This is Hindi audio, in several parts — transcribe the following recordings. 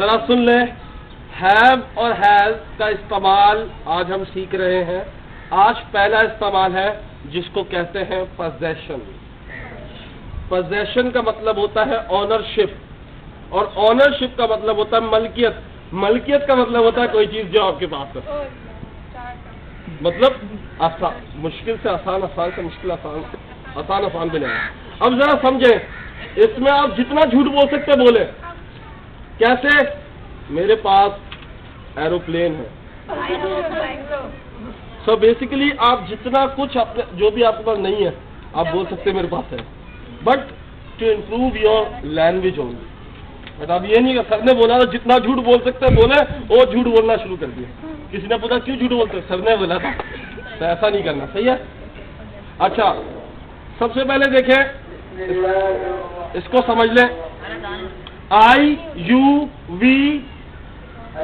जरा सुन ले, हैव और हैज का इस्तेमाल आज हम सीख रहे हैं। आज पहला इस्तेमाल है जिसको कहते हैं पोजेशन। पोजेशन का मतलब होता है ऑनरशिप, और ऑनरशिप का मतलब होता है मलकियत। मलकियत का मतलब होता है कोई चीज जो आपके पास है, मतलब आसान, मुश्किल से आसान, आसान से मुश्किल, आसान से आसान, आसान भी नहीं। अब जरा समझे, इसमें आप जितना झूठ बोल सकते बोले। कैसे? मेरे पास एरोप्लेन है। सो बेसिकली आप जितना कुछ अपने, जो भी आपके पास नहीं है, आप बोल सकते मेरे पास है, but to improve your language only. But आप ये नहीं कि सर ने बोला तो जितना झूठ बोल सकते बोले, वो झूठ बोलना शुरू कर दिया। किसी ने पूछा क्यों झूठ बोलते, सर ने बोला था, तो ऐसा नहीं करना। सही है? अच्छा, सबसे पहले देखें, इसको समझ लें। I you we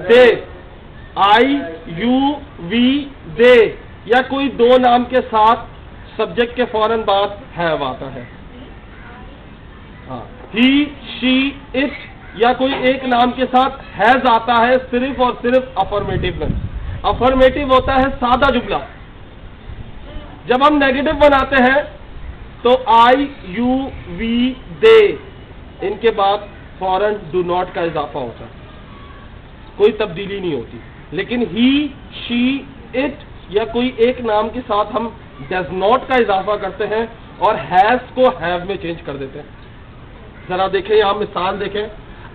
they, I you we they, या कोई दो नाम के साथ सब्जेक्ट के फौरन बाद हैव आता है। हाँ, ही शी इट, या कोई एक नाम के साथ हैज आता है सिर्फ और सिर्फ अफर्मेटिव में। अफर्मेटिव होता है सादा जुमला। जब हम नेगेटिव बनाते हैं तो आई यू वी दे, इनके बाद फौरन डू नॉट का इजाफा होता है, कोई तब्दीली नहीं होती। लेकिन ही शी इट या कोई एक नाम के साथ हम डज नॉट का इजाफा करते हैं और हैज को हैव में चेंज कर देते हैं। जरा देखें, यहां मिसाल देखें।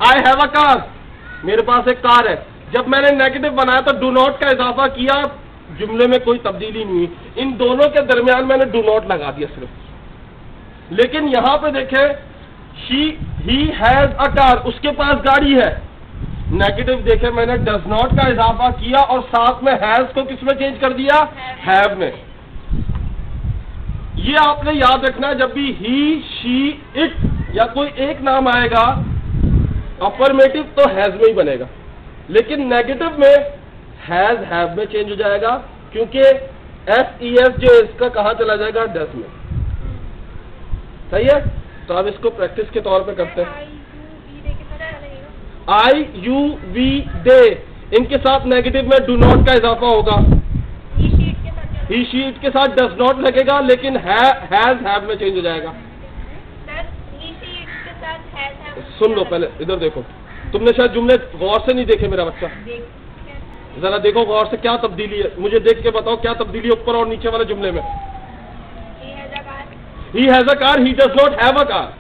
आई हैव अ कार, मेरे पास एक कार है। जब मैंने नेगेटिव बनाया तो डू नॉट का इजाफा किया, जुमले में कोई तब्दीली नहीं हुई। इन दोनों के दरमियान मैंने डू नॉट लगा दिया सिर्फ। लेकिन यहां पे देखें, ही हैज अ कार, उसके पास गाड़ी है। नेगेटिव देखें, मैंने डज नॉट का इजाफा किया और साथ में हैज को किस में चेंज कर दिया? हैव में। ये आपने याद रखना, जब भी ही शी इट या कोई एक नाम आएगा अफर्मेटिव तो हैज में ही बनेगा, लेकिन नेगेटिव में हैज हैव में चेंज हो जाएगा, क्योंकि एस जो इसका कहां चला जाएगा? डज में। सही है? तो अब इसको प्रैक्टिस के तौर पे करते हैं। आई यू वी दे, इनके साथ नेगेटिव में डू नॉट का इजाफा होगा। ही शीट के साथ डज नॉट लगेगा, लेकिन हैज हैव में चेंज हो जाएगा। सुन लो, पहले इधर देखो, तुमने शायद जुमले गौर से नहीं देखे मेरा बच्चा। जरा देखो गौर से, क्या तब्दीली है, मुझे देख के बताओ क्या तब्दीली है ऊपर और नीचे वाले जुमले में। He has a car, he does not have a car.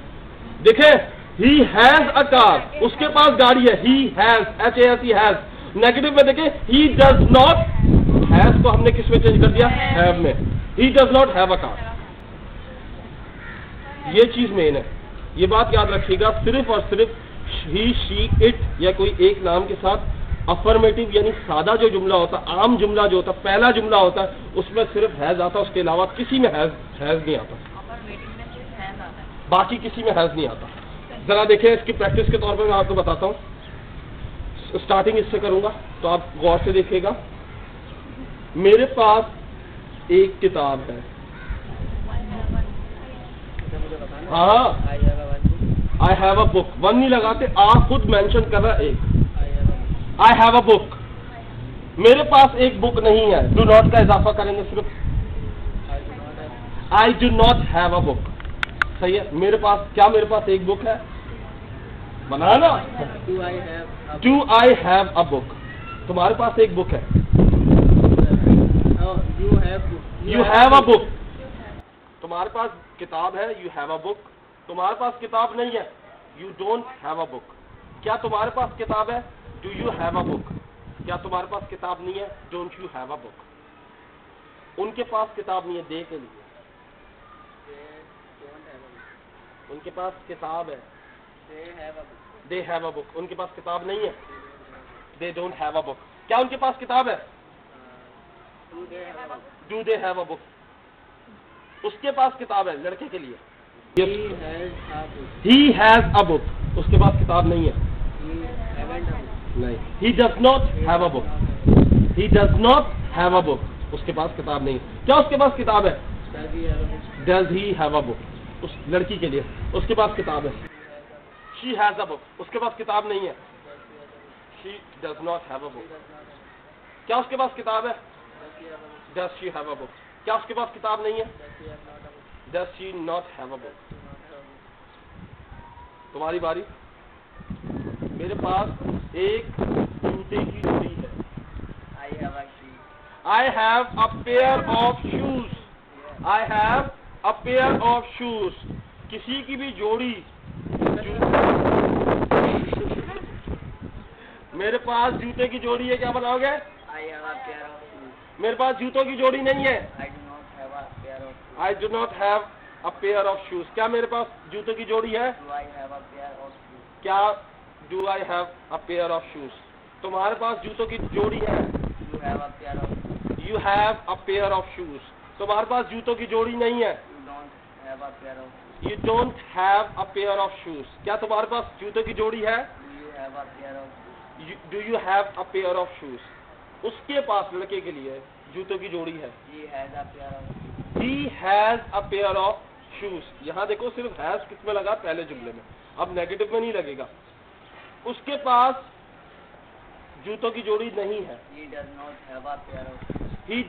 देखे, ही हैज अ कार, उसके पास गाड़ी है। He has, HAS, has. Negative में देखे, ही डज नॉट, हैज को हमने किस में चेंज कर दिया? हैव में। He does not have a car. ये चीज मेन है, ये बात याद रखिएगा। सिर्फ और सिर्फ ही शी इट या कोई एक नाम के साथ अफर्मेटिव यानी सादा जो जुमला होता है, आम जुमला जो होता है, पहला जुमला होता है, उसमें सिर्फ हैज आता है, उसके अलावा किसी में हैज नहीं आता। बाकी किसी में हैज नहीं आता। जरा देखें, इसकी प्रैक्टिस के तौर पर मैं आपको बताता हूं। स्टार्टिंग इससे करूंगा तो आप गौर से देखिएगा। मेरे पास एक किताब है। हाँ, आई हैव अ बुक। वन नहीं लगाते, आप खुद मेंशन कर रहा एक। आई हैव अ बुक, मेरे पास एक बुक नहीं है, डू नॉट का इजाफा करेंगे सिर्फ। आई do not have a book. सही है? मेरे पास क्या, मेरे पास एक बुक है, बनाना। Do I have a book, तुम्हारे पास एक बुक है। यू हैव अ बुक, तुम्हारे पास किताब है। यू हैव अ बुक, तुम्हारे पास किताब नहीं है। You don't have a book. क्या तुम्हारे पास किताब है? Do you have a book. क्या तुम्हारे पास किताब नहीं है? Don't you have a book. उनके पास किताब नहीं है, दे के लिए, उनके पास किताब है। दे हैव अ बुक, उनके पास किताब नहीं है। They don't have a book. क्या उनके पास किताब है? Do they have a book. उसके पास किताब है, लड़के के लिए। ही हैज अ बुक, उसके पास किताब नहीं है। नहीं, he does not have a book. He does not have a book, उसके पास किताब नहीं। क्या उसके पास किताब है? Does he have a book, उस लड़की के लिए उसके पास किताब है। शी हैज अ बुक, उसके पास किताब नहीं है। She does not have a book. क्या उसके पास किताब है? Does she have a book? क्या उसके पास किताब नहीं है? Does she not have a book? तुम्हारी बारी। मेरे पास एक जूते की जोड़ी है। I have a pair of shoes. I have a pair of shoes. किसी की भी जोड़ी मेरे पास जूते की जोड़ी है, क्या बनाओगे? मेरे पास जूतों की जोड़ी नहीं है। I do not have a pair of shoes. क्या मेरे पास जूतों की जोड़ी है? क्या do I have a pair of shoes? तुम्हारे पास जूतों की जोड़ी है? You have a pair of shoes. तुम्हारे पास जूतों की जोड़ी नहीं है? You don't have a pair of shoes. क्या तुम्हारे पास जूतों की जोड़ी है? Do you have a pair of shoes? उसके पास, लड़के के लिए, जूतों की जोड़ी है। He has a pair of shoes. यहाँ देखो सिर्फ has किस में लगा? पहले जुमले में। अब नेगेटिव में नहीं लगेगा। उसके पास जूतों की जोड़ी नहीं है। He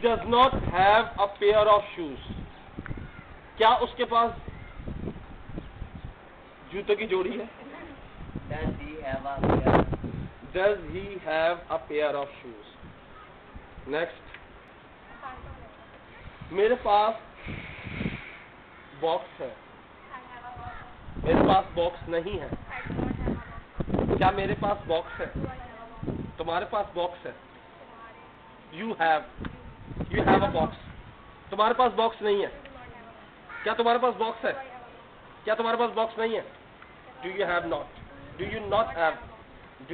does not have a pair of shoes. क्या उसके पास जूतों की जोड़ी है? Does he have a pair of shoes? Next. मेरे पास बॉक्स है। मेरे पास बॉक्स नहीं है। क्या मेरे पास बॉक्स है? तुम्हारे पास बॉक्स है। You have a box. तुम्हारे पास बॉक्स नहीं है। क्या तुम्हारे पास बॉक्स है? क्या तुम्हारे पास बॉक्स नहीं है? Do you have not? Do you not have a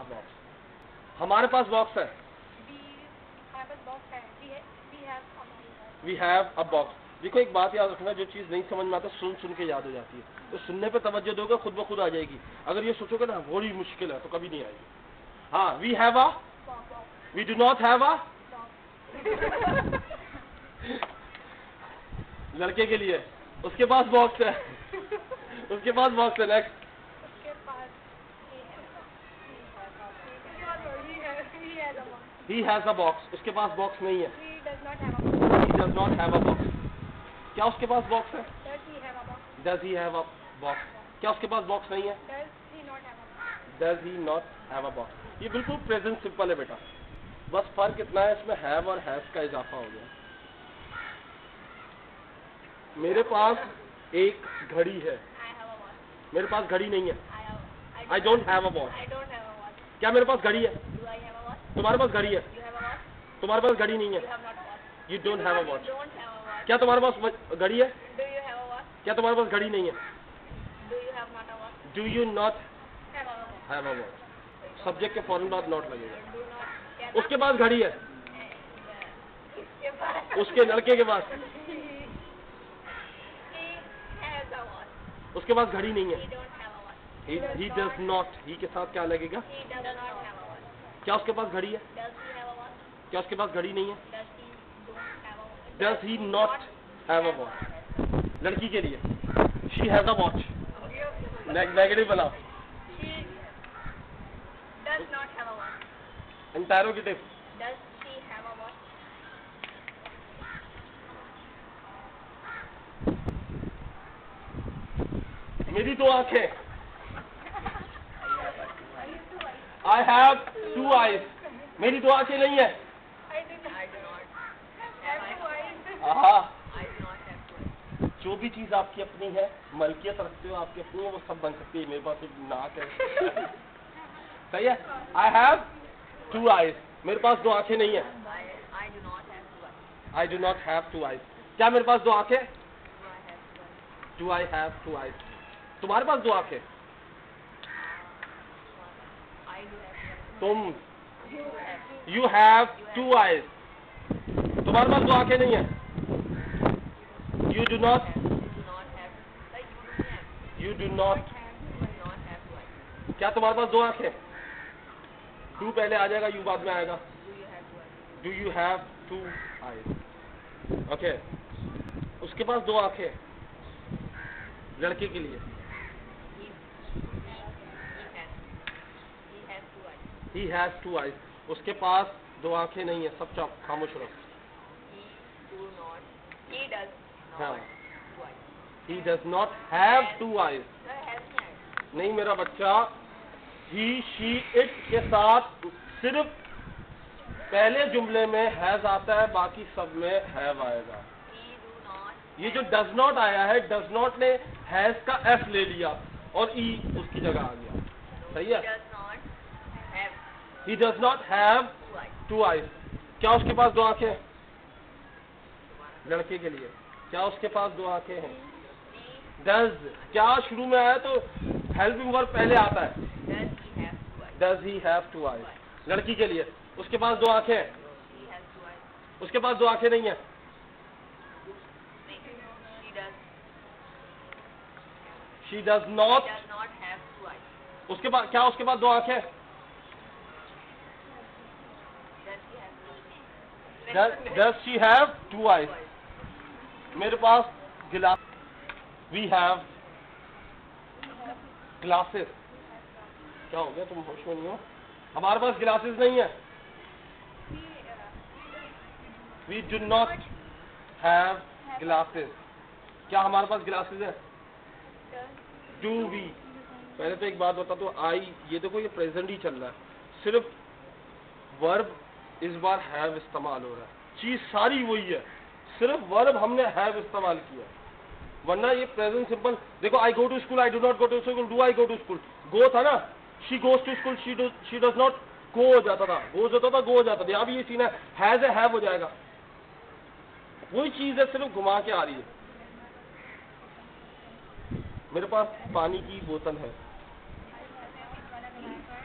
box? हमारे पास बॉक्स है। We have a box. देखो एक बात याद रखना, जो चीज नहीं समझ में आता सुन के याद हो जाती है। तो सुनने पे तवज्जो दोगे, खुद ब खुद आ जाएगी। अगर ये सोचोगे ना बड़ी मुश्किल है, तो कभी नहीं आएगी। हाँ, we do not have a लड़के के लिए उसके पास बॉक्स है। उसके पास बॉक्स है। Next. He has a box. उसके पास बॉक्स नहीं है। He does not have a box. क्या उसके पास बॉक्स है? Does he have a box? क्या उसके पास बॉक्स नहीं है? Does he not have a box? ये बिल्कुल प्रेजेंट सिंपल है बेटा, बस फर्क इतना है इसमें have और has का इजाफा हो गया। मेरे पास एक घड़ी है। मेरे पास घड़ी नहीं है। I don't have a watch. क्या मेरे पास घड़ी है? तुम्हारे पास घड़ी है? तुम्हारे पास घड़ी नहीं है। You don't have a watch. क्या तुम्हारे पास घड़ी है? क्या तुम्हारे पास घड़ी नहीं है? Do you not have a watch? Subject के फौरन बाद नॉट लगेगा। उसके पास घड़ी है। उसके लड़के के पास उसके पास घड़ी नहीं है। He does not. he के साथ क्या लगेगा? क्या उसके पास घड़ी है? क्या उसके पास घड़ी नहीं है? Does he not have a watch? लड़की के लिए she has a watch. Negative बनाओ। She does not have a watch. Interrogative. Does she have a watch? मेरी दो आंखें। I have two eyes. मेरी दो आंखें नहीं है। I do not have two eyes. हाँ, I do not have two eyes. जो भी चीज आपकी अपनी है, मलकियत रखते हो आपकी अपनी है, वो सब बन सकती है। मेरे पास एक नाक है। सही है। I have two eyes. मेरे पास दो आंखें नहीं है। I do not have two eyes. I do not have two eyes. क्या मेरे पास दो आंखें? Do I have two eyes? Do I have two eyes? तुम्हारे पास दो आंखें। I do have. तुम You have. You have two eyes. तुम्हारे पास दो आंखें नहीं है। You do not. Do not have. Like you do You do not. not. Do not have two eyes. क्या तुम्हारे पास दो आंखें? टू पहले आ जाएगा, यू बाद में आएगा। Do you have two Do eyes? you have two eyes? Okay. उसके पास दो आंखें। लड़के के लिए He has. He has two eyes. He has 2 eyes. उसके पास 2 आंखें नहीं है. सब चुप खामोश रहो. He does हाँ. not. Twice. He does not have 2 eyes. Sir, has not. नहीं मेरा बच्चा. He, she, it के साथ सिर्फ पहले जुमले में has आता है, बाकी सब में have आएगा. He do not. ये जो does not आया है, does not ने has का f ले लिया और e उसकी जगह आ गया. सही He है? does not have He does not have 2 eyes. 2 eyes. क्या उसके पास 2 आंखें हैं? लड़के के लिए क्या उसके पास 2 आंखें हैं? Does क्या शुरू में आया तो हेल्पिंग वर्ब पहले आता है. Does he have 2 eyes? Does he have 2 eyes? लड़की के लिए उसके पास 2 आंखें हैं. He has 2 eyes. उसके पास 2 आंखें नहीं है. She does. She does not. Does not have 2 eyes. उसके पास क्या उसके पास 2 आंखें हैं? Does she have 2 eyes? मेरे पास गिलास. We have glasses. क्या हो गया, तुम होश में नहीं हो? हमारे पास ग्लासेस नहीं है. We do not have glasses. क्या हमारे पास ग्लासेस है? Do we? पहले तो एक बात बता दो. आई ये देखो ये प्रेजेंट ही चल रहा है. सिर्फ वर्ब इस बार हैव इस्तेमाल हो रहा है. चीज सारी वही है, सिर्फ वर्ब हमने हैव इस्तेमाल किया. वरना ये प्रेजेंट सिंपल देखो. I go to school, I do not go to school, do I go to school. Go था ना, she goes to school, she does not go हो जाता था, गोज होता था, गो हो जाता था. यहाँ भी ये सीन है, हैज है, हैव हो जाएगा. वही चीज है, सिर्फ घुमा के आ रही है. मेरे पास पानी की बोतल है,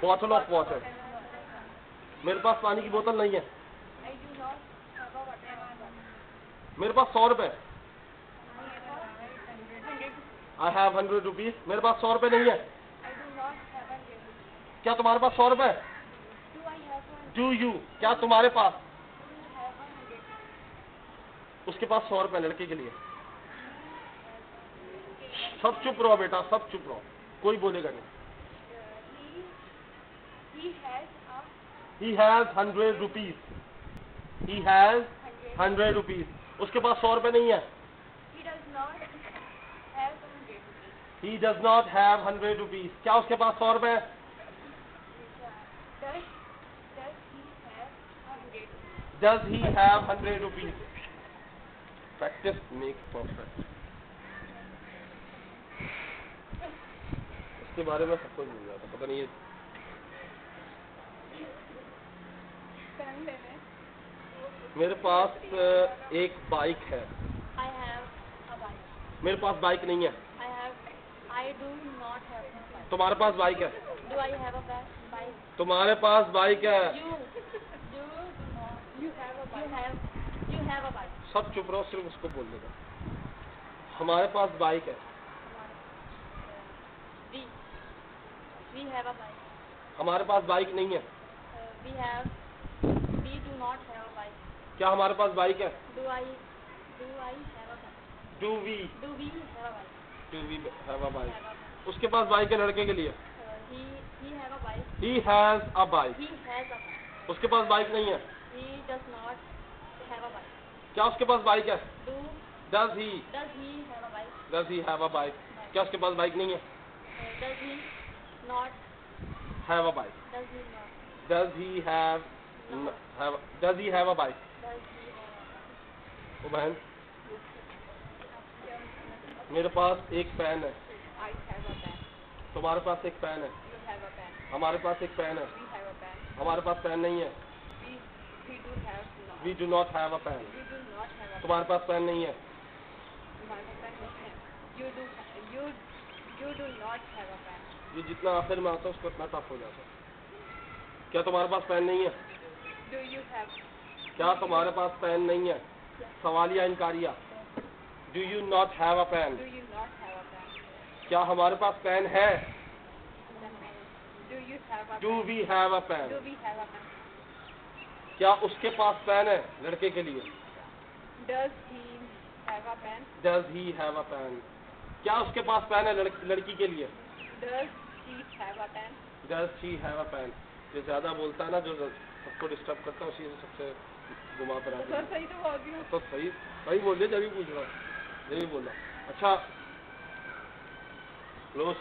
बॉटल ऑफ वाटर. मेरे पास पानी की बोतल नहीं है. मेरे पास 100 रुपए. I have 100 rupees. मेरे पास 100 रुपए नहीं है. क्या तुम्हारे पास 100 रुपए? Do you? क्या तुम्हारे पास? उसके पास 100 रुपए लड़के के लिए. सब चुप रहो बेटा, सब चुप रहो, कोई बोलेगा नहीं. He has 100 rupees. He has 100 rupees. उसके पास 100 रुपए नहीं है. He does not have 100 rupees. क्या उसके पास 100 रुपए है? Does he have 100 rupees? Practice makes perfect. इसके बारे में सब कुछ मिल जाता, पता नहीं ये. मेरे पास एक बाइक है. I have a bike. मेरे पास बाइक नहीं है. I do not have a bike. तुम्हारे पास बाइक है. Do I have a bike? तुम्हारे पास बाइक है. You have a bike. सब चुप रहो, सिर्फ उसको बोल देगा. हमारे पास बाइक है. We have a bike. हमारे पास बाइक नहीं है. We do not have a bike. क्या हमारे पास बाइक है? Do I have a bike? Do we Do we have a bike? have a bike? Have a bike. उसके पास बाइक है लड़के के लिए. He have a bike. He has a bike. He has a bike. उसके पास बाइक नहीं है. He does not have a bike. क्या उसके पास बाइक है? Does Does he he have a bike? have a bike? क्या उसके पास बाइक नहीं है? Does he not Have a bike. Does he not? Does he have Does he have a bike? Does he have a bike? ओ बहन, मेरे पास एक पेन है. I have a pen. तुम्हारे पास एक पेन है. You have a pen. हमारे पास एक पेन है. We have a pen. हमारे पास पेन नहीं है. We do have not. We do not have a pen. We do not have a तुम्हारे पास पेन नहीं है. pen. You do not have a pen. ये जितना आखिर में आता है उसको इतना टफ हो जाता है. क्या तुम्हारे पास पेन नहीं है? Do you have? क्या तुम्हारे पास पेन नहीं है? सवालिया इनकारिया. Do you not have a pen? Do you not have a pen? क्या हमारे पास पेन है? Do you have a Do pen? we have a pen? Do we have a pen? क्या उसके पास पेन है लड़के के लिए? Does he have a pen? Does he have a pen? क्या उसके पास पेन है लड़की के लिए? Does she have a pen? Does she have a pen? जो ज्यादा बोलता है ना, जो सबको डिस्टर्ब करता है, उसी से सबसे घुमा फिरा सर सही तो बोलती हूँ। तो सही सही बोलिए, जब भी पूछ रहा हूँ, जब भी बोला। अच्छा क्लोज।